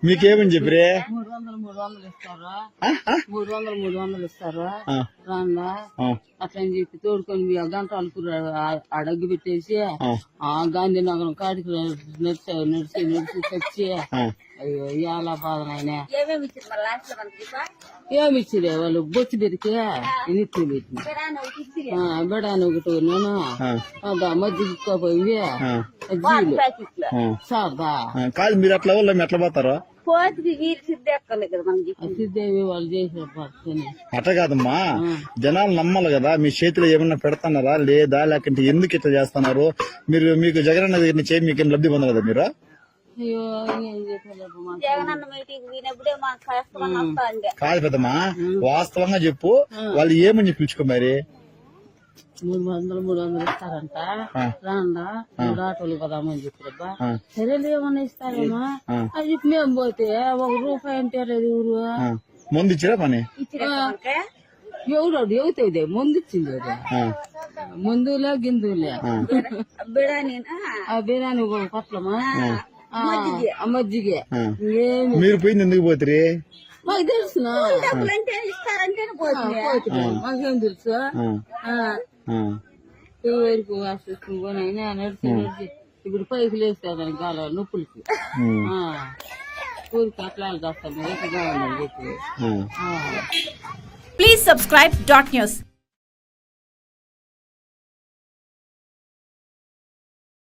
మీకేమని చెప్పిరే? 300 ఇస్తారా, 300 ఇస్తారా రాన్నా అట్లని చెప్పి తోడుకొని మీ గంటలకు అడగ్గు పెట్టేసి గాంధీనగరం కాడికి నడిచి వచ్చి అయ్యో ఎలా బాధనైనా ఏమి ఇచ్చిరే వాళ్ళు బొచ్చు పెరిగి ఇనిత్తి పెట్టి బెడాని ఒకటి నేను మజ్జిగపోయి సాదా కాదు మీరు అట్లా వాళ్ళు ఎట్లా పోతారు? సిద్ధేవి వాళ్ళు చేసిన పని అట్లా కాదమ్మా, జనాలు నమ్మాలి కదా. మీ చేతిలో ఏమన్నా పెడుతున్నారా లేదా, లేకుంటే ఎందుకు ఇట్లా చేస్తున్నారు? మీరు మీకు జగనన్న దగ్గర నుంచి మీకేం లబ్ధి పొందరు కదా మీరు? అయ్యో కాదు పెద్దమ్మా, వాస్తవంగా చెప్పు, వాళ్ళు ఏమని పిలుచుకో మరి. 300 ఇస్తారంట రాండా 3 ఆటోలు కదామని చెప్పారబ్బా. సరేలే ఏమన్నా ఇస్తారేమా అది చెప్పి మేము పోతే ₹1 అంటే లేదు ఊరు ముందు ఇచ్చిరా పని ఎవరు అవుతుంది ముందు ఇచ్చింది ముందులే గిందులే బిర్యానీ పట్లమా మజ్జిగే మీరు పోయింది ఎందుకు పోతురి? మాకు తెలుసు మాకేం తెలుసు ఎవరికి వాసిపోయినా నడిచి ఇప్పుడు పైకి లేస్తాను గాల నొప్పులకి ఊరికి అట్లా చేస్తాను ఎక్కువగా ఉందని చెప్పి. Please subscribe .news.